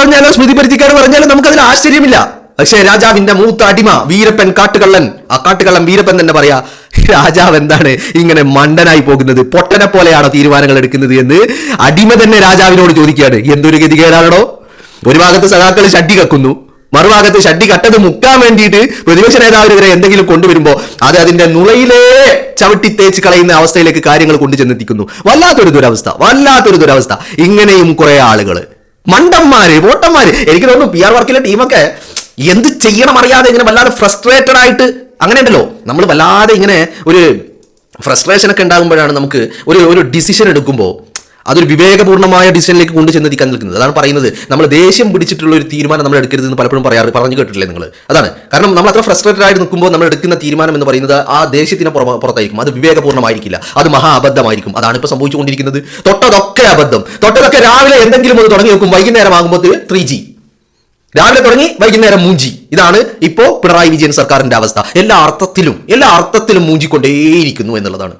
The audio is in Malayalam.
പറഞ്ഞാലോ സ്മൃതി പരുത്തിക്കാട് പറഞ്ഞാലോ നമുക്കതിൽ ആശ്ചര്യമില്ല. പക്ഷേ രാജാവിന്റെ മൂത്ത അടിമ വീരപ്പൻ കാട്ടുകള്ളൻ, ആ കാട്ടുകള്ളൻ വീരപ്പൻ തന്നെ പറയാ, രാജാവ് എന്താണ് ഇങ്ങനെ മണ്ടനായി പോകുന്നത്, പൊട്ടനെ പോലെയാണോ തീരുമാനങ്ങൾ എടുക്കുന്നത് എന്ന് അടിമ തന്നെ രാജാവിനോട് ചോദിക്കുകയാണ്. എന്തൊരു ഗതികേടാണോ. ഒരു ഭാഗത്ത് സഖാക്കൾ ഷഡ്ഡി കക്കുന്നു, മറുഭാഗത്ത് ഷഡ്ഡി കട്ടത് മുക്കാൻ വേണ്ടിയിട്ട് പ്രതിപക്ഷ നേതാവിനെതിരെ എന്തെങ്കിലും കൊണ്ടുവരുമ്പോൾ അത് അതിന്റെ നുളയിലേ ചവിട്ടി തേച്ച് കളയുന്ന അവസ്ഥയിലേക്ക് കാര്യങ്ങൾ കൊണ്ടുചെന്നെത്തിക്കുന്നു. വല്ലാത്തൊരു ദുരവസ്ഥ. ഇങ്ങനെയും കുറെ ആളുകൾ, മണ്ടന്മാര്, വോട്ടന്മാര്. എനിക്ക് തോന്നുന്നു PR വർക്കിലെ ടീമൊക്കെ എന്ത് ചെയ്യണം അറിയാതെ ഇങ്ങനെ വല്ലാതെ ഫ്രസ്ട്രേറ്റഡ് ആയിട്ട്, അങ്ങനെ ഉണ്ടല്ലോ, നമ്മൾ വല്ലാതെ ഇങ്ങനെ ഒരു ഫ്രസ്ട്രേഷൻ ഒക്കെ ഉണ്ടാകുമ്പോഴാണ് നമുക്ക് ഒരു ഡിസിഷൻ എടുക്കുമ്പോൾ അതൊരു വിവേകപൂർണ്ണമായ ഡിസിഷനിലേക്ക് കൊണ്ടു ചെന്നെത്തിക്കാൻ നിൽക്കുന്നത്. അതാണ് പറയുന്നത്, നമ്മൾ ദേഷ്യം പിടിച്ചിട്ടുള്ള ഒരു തീരുമാനം നമ്മൾ എടുക്കരുതെന്ന് പലപ്പോഴും പറഞ്ഞു കേട്ടിട്ടില്ലേ നിങ്ങൾ? അതാണ് കാരണം, നമ്മൾ അത്ര ഫ്രസ്ട്രേറ്റഡ് ആയിട്ട് നിൽക്കുമ്പോൾ നമ്മൾ എടുക്കുന്ന തീരുമാനം എന്ന് പറയുന്നത് ആ ദേഷ്യത്തിന് പുറത്തായിരിക്കും, അത് വിവേകപൂർണ്ണമായിരിക്കില്ല, അത് മഹാ അബദ്ധമായിരിക്കും. അതാണ് ഇപ്പോൾ സംഭവിച്ചുകൊണ്ടിരിക്കുന്നത്. തൊട്ടതൊക്കെ അബദ്ധം. തൊട്ടതൊക്കെ രാവിലെ എന്തെങ്കിലും ഒന്ന് തുടങ്ങി വെക്കും, വൈകുന്നേരം ആകുമ്പോൾ 3G, രാവിലെ തുടങ്ങി വൈകുന്നേരം മൂഞ്ചി. ഇതാണ് ഇപ്പോ പിണറായി വിജയൻ സർക്കാരിന്റെ അവസ്ഥ. എല്ലാ അർത്ഥത്തിലും മൂഞ്ചിക്കൊണ്ടേയിരിക്കുന്നു എന്നുള്ളതാണ്.